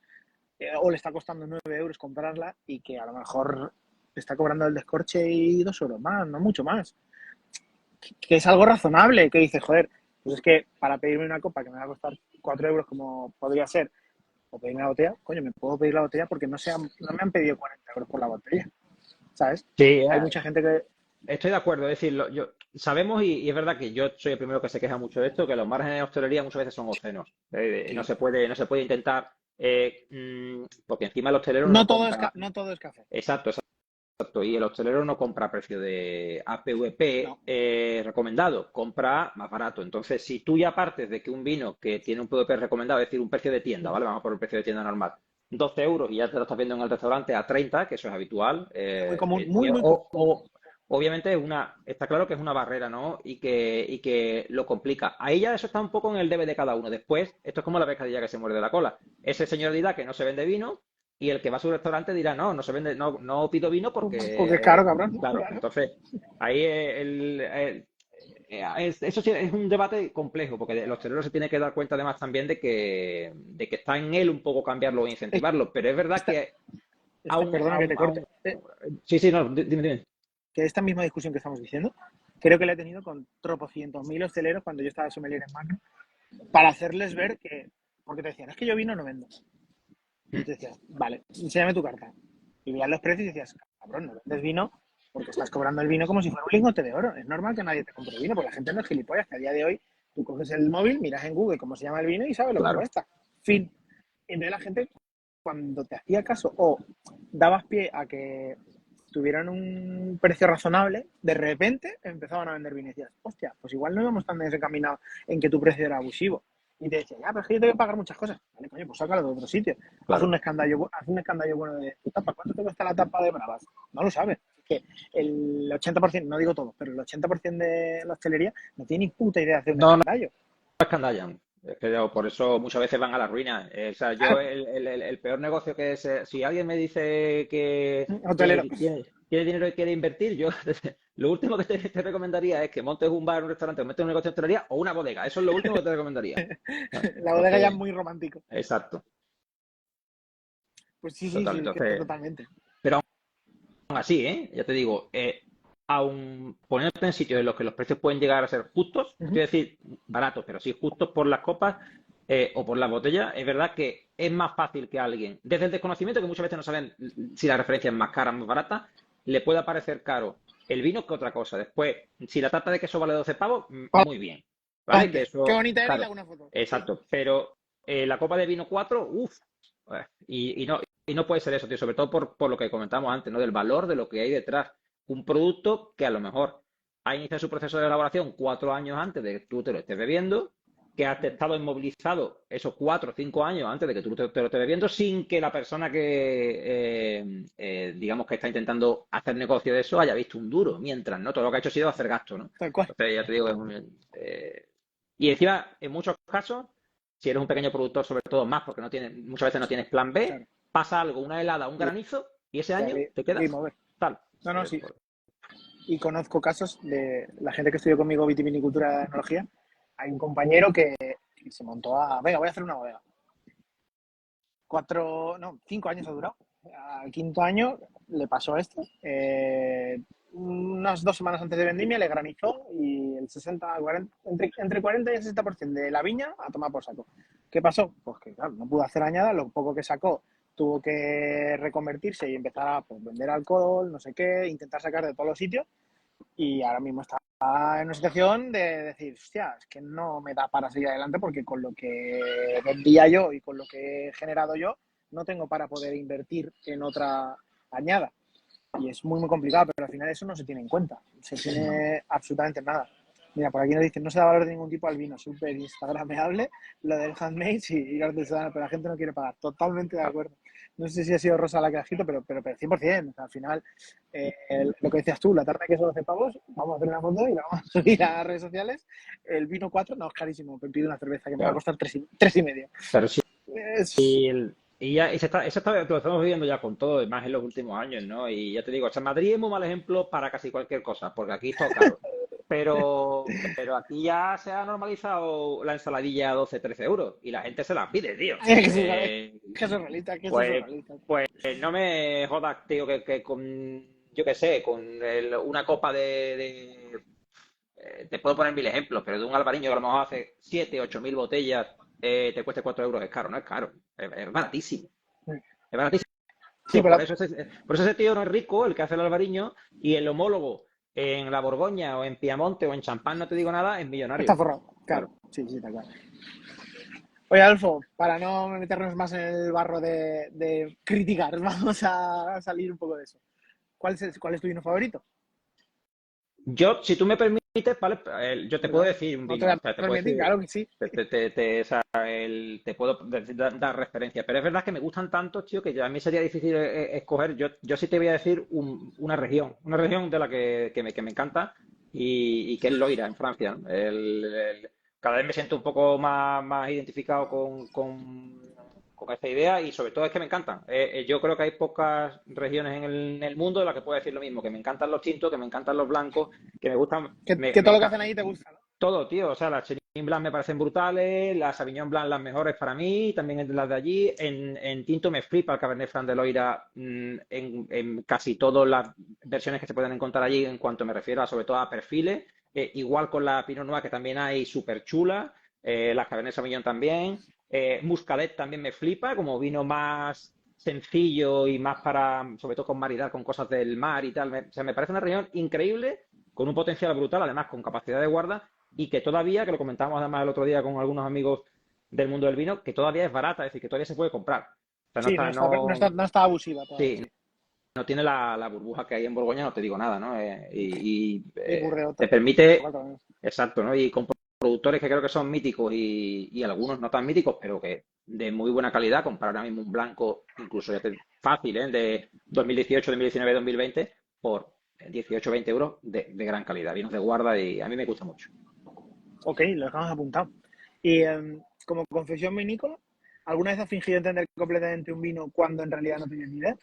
o le está costando 9 euros comprarla y que a lo mejor le está cobrando el descorche y 2 euros más, no mucho más. Que es algo razonable, que dices, joder, pues es que para pedirme una copa que me va a costar 4 euros como podría ser, o pedirme la botella, coño, me puedo pedir la botella porque no me han pedido 40 euros por la botella, ¿sabes? sí, Hay mucha gente que... estoy de acuerdo. Es decir, sabemos y es verdad que yo soy el primero que se queja mucho de esto, que los márgenes de hostelería muchas veces son obscenos. Sí. No se puede intentar, porque encima el hostelero no compra. No todo es café. Exacto, exacto. Y el hostelero no compra a precio de APVP No. recomendado, compra más barato. Entonces, si tú ya partes de que un vino que tiene un PVP recomendado, es decir, un precio de tienda, ¿vale? Vamos por el precio de tienda normal, 12 euros y ya te lo estás viendo en el restaurante a 30, que eso es habitual. Es muy común, muy, muy común. Obviamente está claro que es una barrera, ¿no? Y que lo complica. Ahí ya eso está un poco en el debe de cada uno. Después, esto es como la pescadilla que se muerde la cola. Ese señor dirá que no se vende vino y el que va a su restaurante dirá, no, no se vende, no, no pido vino Porque es caro, porque, cabrón. claro. Claro. Entonces, ahí eso sí es un debate complejo, porque el hostelero se tiene que dar cuenta además también de que está en él un poco cambiarlo e incentivarlo. Pero es verdad Esta, que aún, perdona que te corte. sí, sí, no, dime, dime. Que esta misma discusión que estamos diciendo, creo que la he tenido con tropocientos mil hosteleros cuando yo estaba sommelier en Macro, para hacerles ver que, porque te decían, es que yo vino no vendo. Y te decías, vale, enséñame tu carta. Y veías los precios y decías, cabrón, no vendes vino porque estás cobrando el vino como si fuera un lingote de oro. Es normal que nadie te compre vino, porque la gente no es gilipollas, que a día de hoy tú coges el móvil, miras en Google cómo se llama el vino y sabes lo que Claro. cuesta. Fin. Entonces la gente, cuando te hacía caso o dabas pie a que tuvieran un precio razonable, de repente empezaban a vender vino y decías, hostia, pues igual no íbamos tan desencaminados en que tu precio era abusivo. Y te decía, ya, pero es que yo tengo que pagar muchas cosas. Vale, coño, pues sácalo de otro sitio. Claro. Haz un escándalo bueno de tu tapa. ¿Cuánto te cuesta la tapa de Bravas? No lo sabes. Es que el 80%, no digo todo, pero el 80% de la hostelería no tiene ni puta idea de hacer un No, no escándalo. escandallan. Es que por eso muchas veces van a la ruina. O sea, yo Claro, el peor negocio que es, si alguien me dice que hotelero. tiene dinero y quiere invertir, yo lo último que te recomendaría es que montes un bar, un restaurante, o montes un negocio de hostelería o una bodega. Eso es lo último que te recomendaría. La bodega ya es Entonces, muy romántico. exacto, Pues sí, sí, total. sí, que Entonces, totalmente. pero aún así, ya te digo, aun poniéndote en sitios en los que los precios pueden llegar a ser justos, no Uh-huh. quiero decir baratos, pero sí justos por las copas o por las botellas, es verdad que es más fácil que alguien, desde el desconocimiento, que muchas veces no saben si la referencia es más cara o más barata, le pueda parecer caro el vino que otra cosa. Después, si la tarta de queso vale 12 pavos, muy bien, ¿vale? Que Adelante. Qué eso, bonita era y le claro, hago una foto. Sí. exacto. Pero la copa de vino 4 uff, y no puede ser eso, tío, sobre todo por lo que comentamos antes, ¿no? Del valor de lo que hay detrás. Un producto que a lo mejor ha iniciado su proceso de elaboración 4 años antes de que tú te lo estés bebiendo, que ha estado inmovilizado esos 4 o 5 años antes de que tú te lo estés bebiendo, sin que la persona que, digamos, que está intentando hacer negocio de eso haya visto un duro, mientras, ¿no? Todo lo que ha hecho ha sido hacer gasto, ¿no? Tal cual. Entonces, ya te digo, y encima, en muchos casos, si eres un pequeño productor, sobre todo más, porque muchas veces no tienes plan B, Claro. pasa algo, una helada, un granizo, y ese año te quedas Game over. tal. No, no, sí. Pues, y conozco casos de la gente que estudió conmigo vitivinicultura y enología. Hay un compañero que se montó venga, voy a hacer una bodega. 5 años ha durado. Al quinto año le pasó esto. Unas 2 semanas antes de vendimia le granizó y el 60, 40, entre 40 y el 60% de la viña a tomar por saco. ¿Qué pasó? Pues que claro, no pudo hacer añada, lo poco que sacó tuvo que reconvertirse y empezar a pues, vender alcohol, no sé qué, intentar sacar de todos los sitios y ahora mismo está en una situación de decir, hostia, es que no me da para seguir adelante porque con lo que vendía yo y con lo que he generado yo, no tengo para poder invertir en otra añada. Y es muy, muy complicado, pero al final eso no se tiene en cuenta. Se tiene absolutamente nada. Mira, por aquí nos dicen, no se da valor de ningún tipo al vino, súper instagramable, lo del handmade y lo artesanal, pero la gente no quiere pagar. Totalmente de acuerdo. No sé si ha sido Rosa la que ha escrito, pero 100%. O sea, al final, lo que decías tú, la tarta de queso 12 pavos, vamos a hacer una foto y la vamos a subir a las redes sociales. El vino 4, no, es carísimo. Me pido una cerveza que me va a Claro. costar 3,5. Pero sí, Es... lo estamos viviendo ya con todo, más en los últimos años, ¿no? Y ya te digo, o sea, Madrid es muy mal ejemplo para casi cualquier cosa, porque aquí es todo caro. Pero aquí ya se ha normalizado la ensaladilla a 12, 13 euros y la gente se la pide, tío. Que surrealista, que eso es Pues, surrealista. pues no me jodas, tío, que con, yo qué sé, con una copa te puedo poner mil ejemplos, pero de un albariño que a lo mejor hace 7, 8 mil botellas, te cueste 4 euros, es caro, no es caro, es baratísimo, es baratísimo. Sí, pero Por eso ese tío no es rico, el que hace el albariño, y el homólogo en la Borgoña o en Piamonte o en Champán, no te digo nada, es millonario. está forrado. Claro, Claro. sí, sí, está claro. Oye, Alfo, para no meternos más en el barro de criticar, vamos a salir un poco de eso. ¿Cuál es tu vino favorito? Yo, si tú me permites, vale, yo te puedo Claro, decir un no te vino, voy o a sea, te puedo permitir, decir, claro que sí. o sea, te puedo dar referencia, pero es verdad que me gustan tantos, tío, que a mí sería difícil escoger. Yo sí te voy a decir una región de la que me encanta y que es Loira, en Francia, ¿no? Cada vez me siento un poco más identificado con esta idea y sobre todo es que me encantan. Yo creo que hay pocas regiones en el mundo de las que puedo decir lo mismo, que me encantan los tintos, que me encantan los blancos, que me gustan, Que todo lo que hacen ahí te gusta, ¿no? todo, tío. O sea, las Chenin Blanc me parecen brutales, las Sauvignon Blanc las mejores para mí, también las de allí. En tinto me flipa el Cabernet Franc de Loira en casi todas las versiones que se pueden encontrar allí en cuanto me refiero sobre todo a perfiles. Igual con la Pinot Noir que también hay súper chula, las Cabernet Sauvignon también. Muscadet también me flipa, como vino más sencillo y más para, sobre todo con maridar con cosas del mar y tal. O sea, me parece una región increíble, con un potencial brutal, además con capacidad de guarda y que todavía, que lo comentábamos además el otro día con algunos amigos del mundo del vino, que todavía es barata, es decir, que todavía se puede comprar. O sea, no Sí, está, no, no está abusiva todavía, sí, sí. no tiene la burbuja que hay en Borgoña, no te digo nada, ¿no? Y Burdeos Te permite, igual también. exacto, ¿no? Y con productores que creo que son míticos y algunos no tan míticos, pero que de muy buena calidad, comprar ahora mismo un blanco, incluso fácil, ¿eh? De 2018, 2019, 2020, por 18, 20 euros de gran calidad, vinos de guarda y a mí me gusta mucho. Ok, lo dejamos apuntado. Y como confesión vinícola, ¿alguna vez has fingido entender completamente un vino cuando en realidad no tenías ni idea?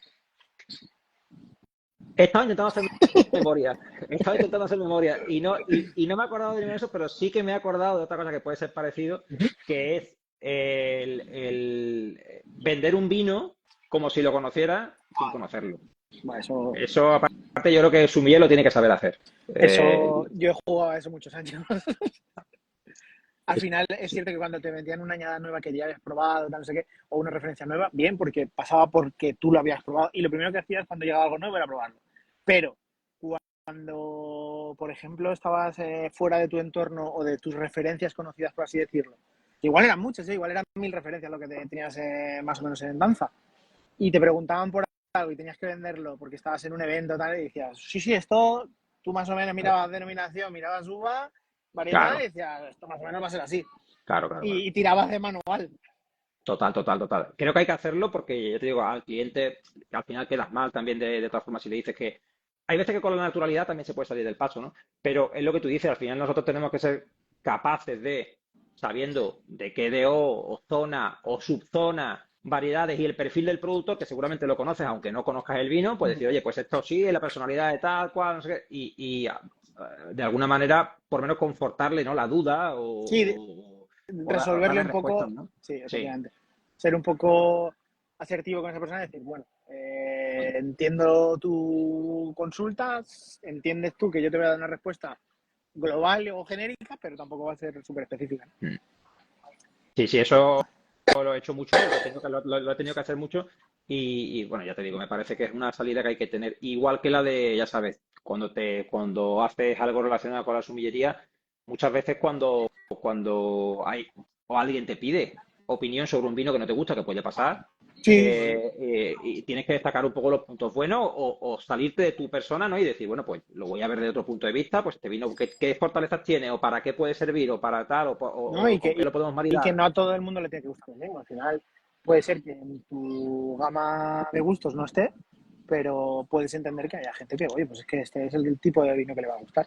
He estado intentando hacer memoria, he estado intentando hacer memoria y no me he acordado de ninguno de eso, pero sí que me he acordado de otra cosa que puede ser parecido, que es el vender un vino como si lo conociera sin conocerlo. Bueno, eso, Eso, aparte, yo creo que Sumiller lo tiene que saber hacer. eso, yo he jugado a eso muchos años. Al final es cierto que cuando te vendían una añada nueva que ya habías probado, tal, no sé qué, o una referencia nueva, bien, porque pasaba porque tú lo habías probado y lo primero que hacías cuando llegaba algo nuevo era probarlo. Pero cuando, por ejemplo, estabas fuera de tu entorno o de tus referencias conocidas, por así decirlo, que igual eran muchas, igual eran 1000 referencias lo que tenías más o menos en danza, y te preguntaban por algo y tenías que venderlo porque estabas en un evento tal, y decías, sí, sí, esto, tú más o menos mirabas denominación, mirabas uva, varietal, y Claro, decías, esto más o menos va a ser así. claro, claro, claro. Y tirabas de manual. Total, total, total. Creo que hay que hacerlo porque, ya te digo, al cliente al final quedas mal también de todas formas si le dices que hay veces que con la naturalidad también se puede salir del paso, ¿no? Pero es lo que tú dices, al final nosotros tenemos que ser capaces de, sabiendo de qué DO o zona o subzona variedades y el perfil del productor, que seguramente lo conoces, aunque no conozcas el vino, pues decir, oye, pues esto sí, es la personalidad de tal cual, no sé qué, de alguna manera, por lo menos confortarle, ¿no? La duda Sí, o darle resolverle un respuestas, poco, ¿no? sí, Sí. efectivamente. Ser un poco asertivo con esa persona y decir, bueno, entiendo tu consulta, entiendes tú que yo te voy a dar una respuesta global o genérica, pero tampoco va a ser súper específica. Mm. Sí, sí, eso lo he hecho mucho, lo he tenido que hacer mucho bueno, ya te digo, me parece que es una salida que hay que tener, igual que la de, ya sabes, cuando haces algo relacionado con la sumillería, muchas veces cuando hay o alguien te pide opinión sobre un vino que no te gusta, que puede pasar, Sí, y tienes que destacar un poco los puntos buenos o salirte de tu persona, ¿no? Y decir, bueno, pues lo voy a ver desde otro punto de vista, pues este vino, ¿qué fortalezas tiene? ¿O para qué puede servir? ¿O para tal? ¿no? ¿O con qué lo podemos Y que maridar? no a todo el mundo le tiene que gustar el vino. Al final puede ser que en tu gama de gustos no esté, pero puedes entender que haya gente que, oye, pues es que este es el tipo de vino que le va a gustar.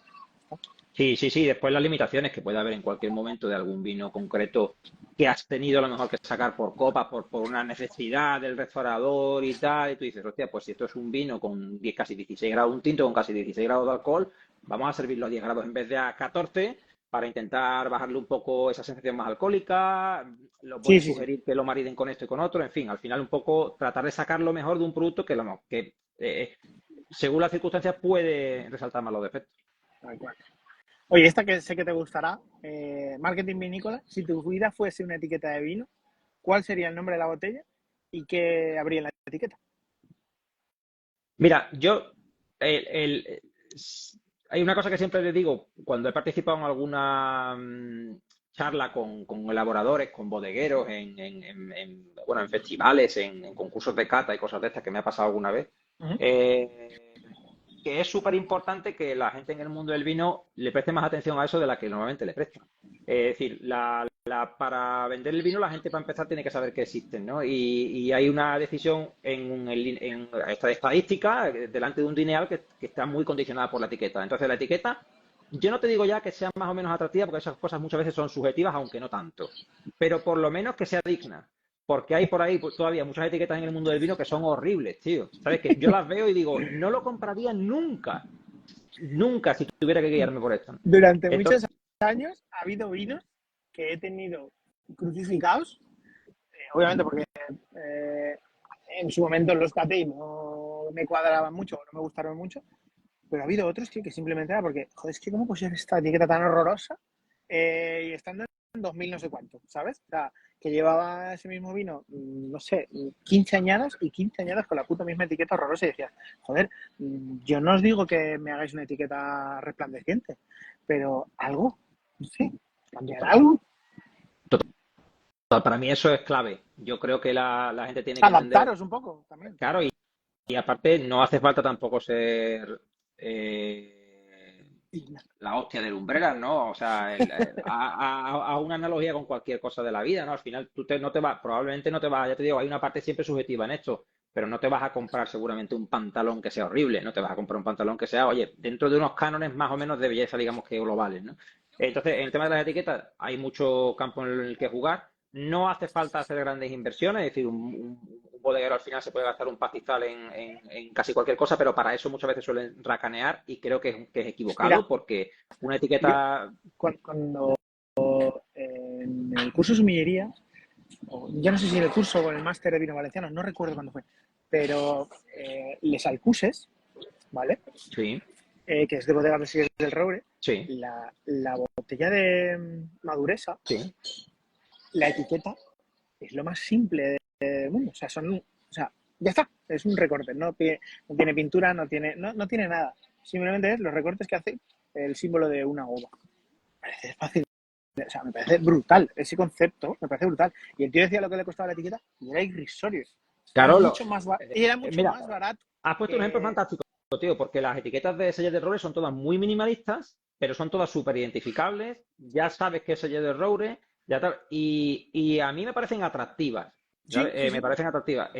Sí, sí, sí. Después las limitaciones que puede haber en cualquier momento de algún vino concreto que has tenido a lo mejor que sacar por copas, por una necesidad del restaurador y tal. Y tú dices, hostia, pues si esto es un vino con 10, casi 16 grados, un tinto con casi 16 grados de alcohol, vamos a servirlo a 10 grados en vez de a 14 para intentar bajarle un poco esa sensación más alcohólica. Lo Sí, puedes sí, sí. sugerir que lo mariden con esto y con otro. En fin, al final un poco tratar de sacar lo mejor de un producto que según las circunstancias puede resaltar más los defectos. Tal cual. Oye, esta que sé que te gustará, marketing vinícola. Si tu vida fuese una etiqueta de vino, ¿cuál sería el nombre de la botella y qué habría en la etiqueta? Mira, hay una cosa que siempre le digo cuando he participado en alguna charla con elaboradores, con bodegueros, bueno, en festivales, en concursos de cata y cosas de estas que me ha pasado alguna vez, Ujú. eh, que es súper importante que la gente en el mundo del vino le preste más atención a eso de la que normalmente le presta. Es decir, para vender el vino la gente para empezar tiene que saber que existen, ¿no? Y hay una decisión en esta estadística delante de un lineal que está muy condicionada por la etiqueta. Entonces la etiqueta, yo no te digo ya que sea más o menos atractiva porque esas cosas muchas veces son subjetivas, aunque no tanto, pero por lo menos que sea digna. Porque hay por ahí todavía muchas etiquetas en el mundo del vino que son horribles, tío. ¿Sabes? Que yo las veo y digo, no lo compraría nunca. Nunca si tuviera que guiarme por esto. Durante muchos Entonces, años ha habido vinos que he tenido crucificados, obviamente porque eh, en su momento los caté y no me cuadraban mucho o no me gustaron mucho, pero ha habido otros que simplemente era porque, joder, es que cómo puede ser esta etiqueta tan horrorosa y estando en 2000 no sé cuánto, ¿sabes? O sea, que llevaba ese mismo vino, no sé, 15 añadas y 15 añadas con la puta misma etiqueta horrorosa y decías, joder, yo no os digo que me hagáis una etiqueta resplandeciente, pero algo, no sé, cambiar algo, para mí eso es clave. Yo creo que la gente tiene que entender, adaptaros un poco también. claro, y aparte no hace falta tampoco ser la hostia del Lumbreras, ¿no? O sea, a una analogía con cualquier cosa de la vida, ¿no? Al final no te vas, probablemente no te vas, ya te digo, hay una parte siempre subjetiva en esto, pero no te vas a comprar seguramente un pantalón que sea horrible, no te vas a comprar un pantalón que sea, oye, dentro de unos cánones más o menos de belleza, digamos que globales, ¿no? Entonces, en el tema de las etiquetas, hay mucho campo en el que jugar. No hace falta hacer grandes inversiones, es decir, un bodeguero al final se puede gastar un pastizal en casi cualquier cosa, pero para eso muchas veces suelen racanear y creo que es Mira, equivocado porque una yo etiqueta. cuando en el curso de sumillería, ya no sé si en el curso o en el máster de vino valenciano, no recuerdo cuándo fue, pero Les Alcuses, ¿vale? Sí, Que es de Bodegas Residuos del Roure, sí, la botella de Maduresa, sí. la etiqueta es lo más simple del mundo. O sea, ya está, es un recorte, no tiene pintura, no tiene nada. Simplemente es los recortes que hace el símbolo de una uva. Me parece fácil, o sea, me parece brutal, ese concepto me parece brutal. Y el tío decía lo que le costaba la etiqueta y era irrisorio. Claro, Y era mucho mira, más barato has puesto un ejemplo que... fantástico, tío, porque las etiquetas de sellos de errores son todas muy minimalistas, pero son todas súper identificables. Ya sabes qué es sello de errores, ya y a mí me parecen atractivas. Sí, ¿Sabes? sí, Me sí. parecen atractivas.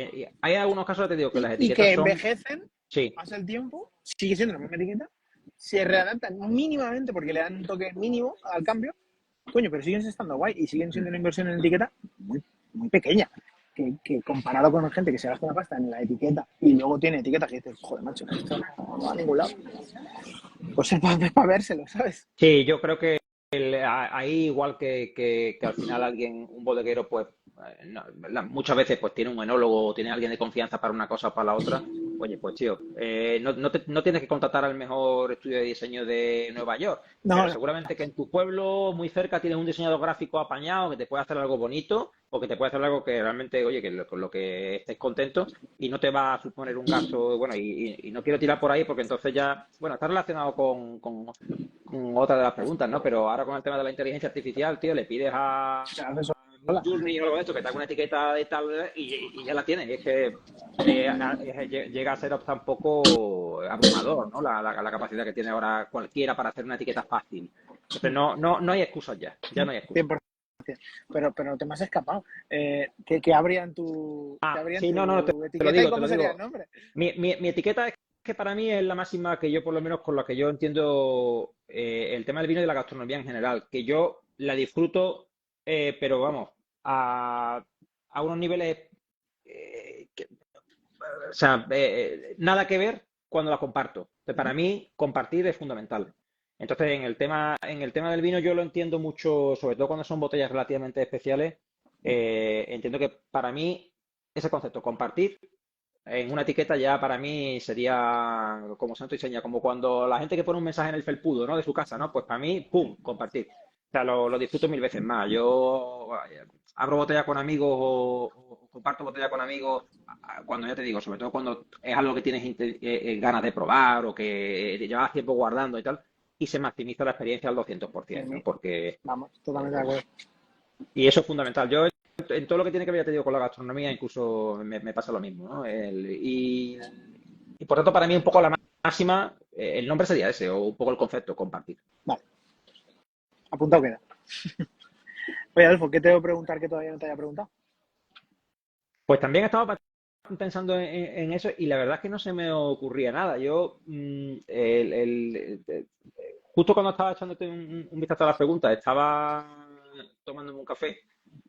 Hay algunos casos, ya te digo, que las Y etiquetas que son. envejecen, Sí, pasa el tiempo, sigue siendo la misma etiqueta, se readaptan mínimamente porque le dan un toque mínimo al cambio, coño, pero siguen estando guay y siguen siendo una inversión en etiqueta muy, muy pequeña. que comparado con gente que se gasta una pasta en la etiqueta y luego tiene etiquetas que dices, joder, macho, esto no va a ningún lado. Pues es para vérselo, ¿sabes? Sí, yo creo que ahí igual que al final alguien, un bodeguero, pues muchas veces pues tiene un enólogo o tiene alguien de confianza para una cosa o para la otra. Oye, pues tío, no tienes que contratar al mejor estudio de diseño de Nueva York, pero No, no, seguramente que en tu pueblo, muy cerca, tienes un diseñador gráfico apañado que te puede hacer algo bonito o que te puede hacer algo que realmente, oye, con lo que estés contento y no te va a suponer un gasto. Bueno, y no quiero tirar por ahí porque entonces ya, bueno, está relacionado con otra de las preguntas, ¿no? Pero ahora con el tema de la inteligencia artificial, tío, le pides a se hace Midjourney o algo de esto que te haga una etiqueta de tal y ya la tienes. Y es que llega a ser hasta un poco abrumador, ¿no? La capacidad que tiene ahora cualquiera para hacer una etiqueta fácil. Entonces no hay excusas ya, ya no hay excusas. 100%. Pero te me has escapado. ¿Qué habría qué habría en Sí, no, tu te lo etiqueta y digo, te cómo lo sería el digo. nombre? Mi etiqueta es que para mí es la máxima que yo, por lo menos, con la que yo entiendo el tema del vino y de la gastronomía en general, que yo la disfruto, pero vamos, a unos niveles, o sea, nada que ver cuando la comparto. Entonces, para mí, compartir es fundamental. Entonces, en el tema del vino yo lo entiendo mucho, sobre todo cuando son botellas relativamente especiales. Entiendo que para mí ese concepto, compartir en una etiqueta ya para mí sería como santo y seña, como cuando la gente que pone un mensaje en el felpudo, ¿no? De su casa, ¿no? Pues para mí, ¡pum!, compartir. O sea, lo disfruto mil veces más. Yo abro botella con amigos o comparto botella con amigos cuando ya te digo, sobre todo cuando es algo que tienes ganas de probar o que llevas tiempo guardando y tal, y se maximiza la experiencia al 200%, ¿no? Porque Vamos, totalmente de acuerdo. y eso es fundamental. Yo, en todo lo que tiene que ver, ya te digo, con la gastronomía, incluso me pasa lo mismo, ¿no? Y por tanto, para mí, un poco la máxima, el nombre sería ese, o un poco el concepto, compartir. Vale, apuntado queda. Oye, Adolfo, ¿qué te debo preguntar que todavía no te haya preguntado? Pues también estaba pensando en eso y la verdad es que no se me ocurría nada. Yo, justo cuando estaba echándote un vistazo a las preguntas, estaba tomándome un café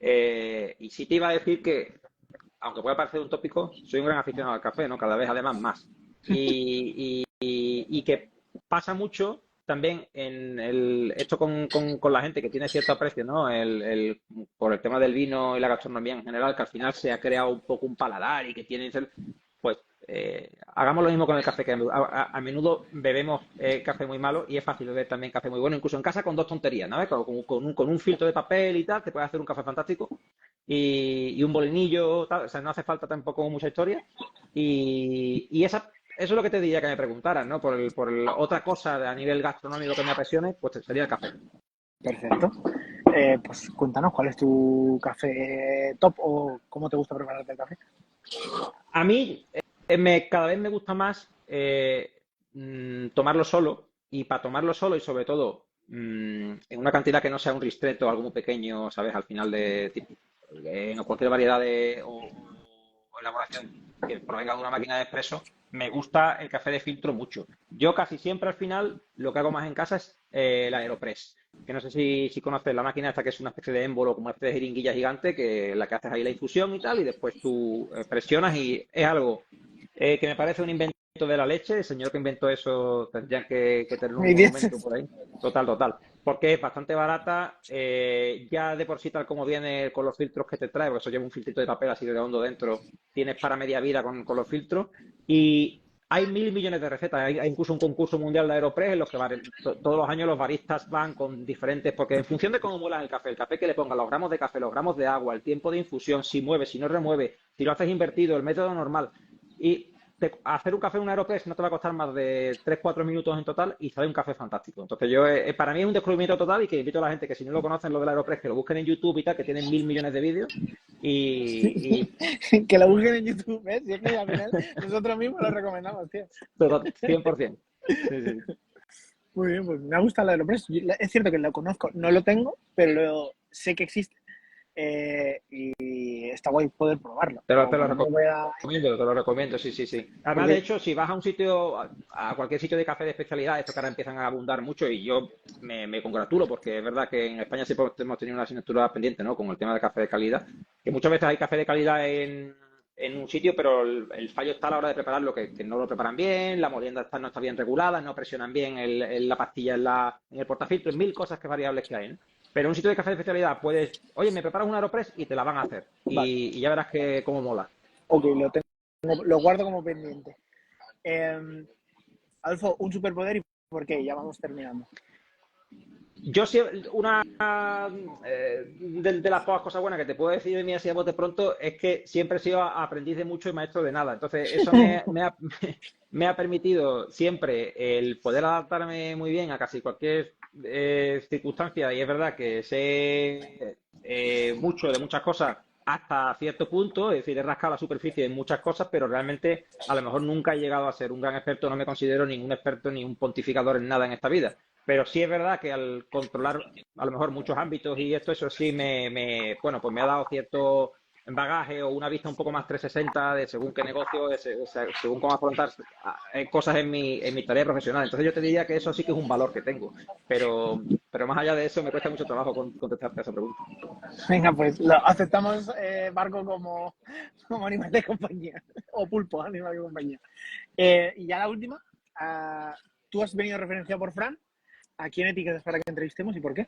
y sí te iba a decir que aunque pueda parecer un tópico, soy un gran aficionado al café, ¿no? Cada vez además más. Y que pasa mucho también esto con la gente que tiene cierto aprecio, ¿no? Por el tema del vino y la gastronomía en general, que al final se ha creado un poco un paladar y que tienen, pues hagamos lo mismo con el café, que a menudo bebemos café muy malo y es fácil beber también café muy bueno, incluso en casa con dos tonterías, ¿no? Con un filtro de papel y tal, te puedes hacer un café fantástico y un bolinillo, tal, o sea, no hace falta tampoco mucha historia. Eso es lo que te diría que me preguntaran, ¿no? Otra cosa a nivel gastronómico que me apasione, pues sería el café. Perfecto. Pues cuéntanos, ¿cuál es tu café top o cómo te gusta prepararte el café? A mí cada vez me gusta más tomarlo solo y para tomarlo solo y sobre todo en una cantidad que no sea un ristretto, algo muy pequeño, ¿sabes? Al final de en cualquier variedad o elaboración que provenga de una máquina de expreso, me gusta el café de filtro mucho. Yo casi siempre al final lo que hago más en casa es el Aeropress, que no sé si conoces la máquina esta que es una especie de émbolo, como una especie de jeringuilla gigante, que la que haces ahí la infusión y tal, y después tú presionas y es algo que me parece un invento de la leche. El señor que inventó eso tendría que tener un Muy monumento dices. por ahí. Total, total. Porque es bastante barata, ya de por sí tal como viene con los filtros que te trae, porque eso lleva un filtrito de papel así de redondo dentro, tienes para media vida con los filtros. Y hay mil millones de recetas. Hay incluso un concurso mundial de Aeropress en los que todos los años los baristas van con diferentes, porque en función de cómo muelas el café que le pongan, los gramos de café, los gramos de agua, el tiempo de infusión, si mueve, si no remueve, si lo haces invertido, el método normal. Y hacer un café en un Aeropress no te va a costar más de 3 4 minutos en total y sale un café fantástico. Entonces para mí es un descubrimiento total y que invito a la gente que si no lo conocen lo del Aeropress, que lo busquen en YouTube y tal, que tienen mil millones de vídeos y Que lo busquen en YouTube, ¿ves? Y es que al final nosotros mismos lo recomendamos, tío. todo 100%. Sí, sí. Muy bien, pues me ha gustado el Aeropress. Es cierto que lo conozco, no lo tengo, pero sé que existe. y está guay poder probarlo. Te lo Como no voy a... recomiendo, te lo recomiendo, sí, sí, sí. Además, Porque, de hecho, si vas a un sitio, a cualquier sitio de café de especialidad, estos que ahora empiezan a abundar mucho y yo me congratulo porque es verdad que en España siempre hemos tenido una asignatura pendiente, ¿no? Con el tema del café de calidad, que muchas veces hay café de calidad en un sitio, pero el fallo está a la hora de prepararlo, que no lo preparan bien, la molienda no está bien regulada, no presionan bien la pastilla en el portafiltro, mil cosas que variables que hay, ¿no? Pero en un sitio de café de especialidad puedes, oye, me preparas un AeroPress y te la van a hacer. vale, Y ya verás que cómo mola. ok, lo guardo como pendiente. Eh, Adolfo, un superpoder y por qué, ya vamos terminando. Yo sí, una de las pocas cosas buenas que te puedo decir de mí así a bote pronto es que siempre he sido aprendiz de mucho y maestro de nada. Entonces, eso me ha permitido siempre el poder adaptarme muy bien a casi cualquier circunstancia. Y es verdad que sé mucho de muchas cosas hasta cierto punto, es decir, he rascado la superficie en muchas cosas, pero realmente a lo mejor nunca he llegado a ser un gran experto, no me considero ningún experto ni un pontificador en nada en esta vida. Pero sí es verdad que al controlar a lo mejor muchos ámbitos y esto, eso sí bueno, pues me ha dado cierto bagaje o una vista un poco más 360 de según qué negocio, según cómo afrontar cosas en mi tarea profesional. Entonces yo te diría que eso sí que es un valor que tengo. Pero más allá de eso me cuesta mucho trabajo contestarte a esa pregunta. Venga, pues lo aceptamos, barco como animal de compañía, o pulpo, animal de compañía. Y ya la última, tú has venido referenciado por Fran. ¿A quién etiquetas para que entrevistemos y por qué?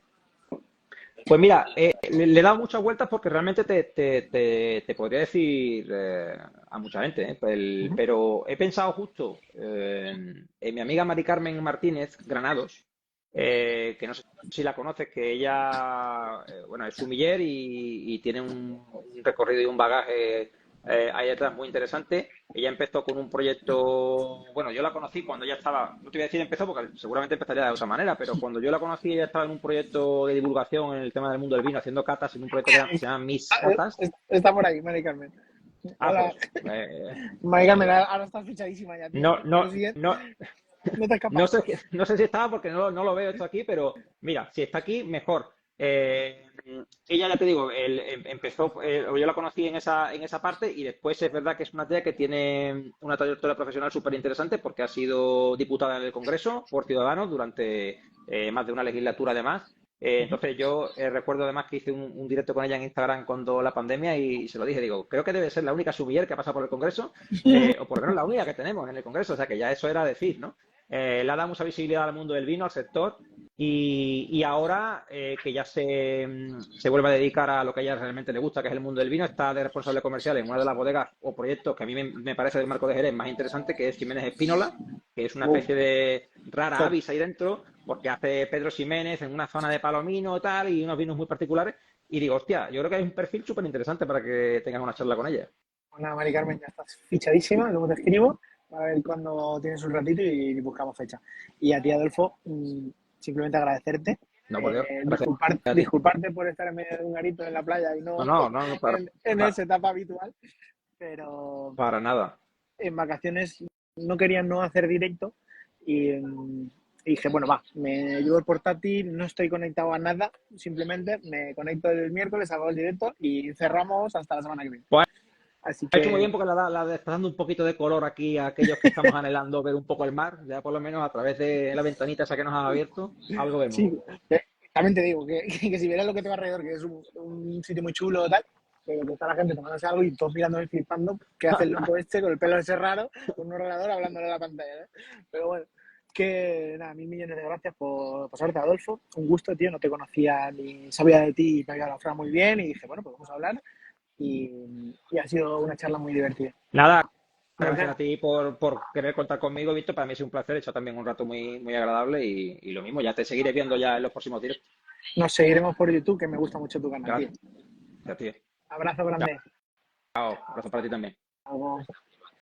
Pues mira, le he dado muchas vueltas porque realmente te podría decir a mucha gente, ¿eh? Uh-huh. Pero he pensado justo en mi amiga Mari Carmen Martínez Granados, que no sé si la conoces, que ella, bueno, es sumiller y tiene un recorrido y un bagaje ahí detrás muy interesante. Ella empezó con un proyecto, bueno, yo la conocí cuando ella estaba, no te voy a decir empezó porque seguramente empezaría de otra manera, pero cuando yo la conocí ella estaba en un proyecto de divulgación en el tema del mundo del vino, haciendo catas en un proyecto que se llama Miss Catas. Está por ahí, Mari Carmen. Ah, Hola, pues, Mari Carmen, ahora estás fichadísima ya, tío. no, Por lo no, siguiente, no, no te escapas. no sé si estaba porque no lo veo esto aquí, pero mira, si está aquí, mejor. Ella, ya te digo, empezó, yo la conocí en esa parte y después es verdad que es una tía que tiene una trayectoria profesional súper interesante porque ha sido diputada en el Congreso por Ciudadanos durante más de una legislatura además. Entonces yo recuerdo además que hice un directo con ella en Instagram cuando la pandemia y se lo dije, digo, creo que debe ser la única sumiller que ha pasado por el Congreso, o por lo menos la única que tenemos en el Congreso, o sea que ya eso era decir, ¿no? Le ha dado mucha visibilidad al mundo del vino, al sector, y ahora que ya se vuelve a dedicar a lo que a ella realmente le gusta, que es el mundo del vino, está de responsable comercial en una de las bodegas o proyectos que a mí me parece del Marco de Jerez más interesante, que es Jiménez Espínola, que es una Wow, especie de rara top. avis ahí dentro, porque hace Pedro Ximénez en una zona de Palomino y tal, y unos vinos muy particulares. Y digo, hostia, yo creo que hay un perfil súper interesante para que tengas una charla con ella. Bueno, Mari Carmen, ya estás fichadísima, luego te escribo para ver cuando tienes un ratito y buscamos fecha. Y a ti, Adolfo, simplemente agradecerte, No, por Dios, gracias a ti. disculparte por estar en medio de un garito en la playa y No, no no, en esa etapa habitual, pero para nada. en vacaciones no quería no hacer directo y, y dije, bueno, va, me llevo el portátil, no estoy conectado a nada, simplemente me conecto el miércoles, hago el directo y cerramos hasta la semana que viene. Pues Así ha hecho muy bien que porque está dando un poquito de color aquí a aquellos que estamos anhelando ver un poco el mar, ya por lo menos a través de la ventanita esa que nos ha abierto, algo vemos. sí, también te digo que si vieras lo que tengo alrededor, que es un sitio muy chulo tal, pero que está la gente tomándose algo y todos mirando y flipando, ¿qué hace el loco este con el pelo ese raro, con un ordenador hablándole a la pantalla? ¿Eh? Pero bueno, que nada, 1000 millones de gracias por pasarte, Adolfo. Un gusto, tío, no te conocía ni sabía de ti y me había hablado Fran muy bien y dije, bueno, pues vamos a hablar y ha sido una charla muy divertida. Nada, gracias Gracias. a ti por querer contar conmigo, Víctor. Para mí es un placer, he hecho también un rato muy agradable y lo mismo, ya te seguiré viendo ya en los próximos directos. Nos seguiremos por YouTube, que me gusta mucho tu canal, tío. Gracias a ti. Abrazo grande. Chao, abrazo para ti también. Chao.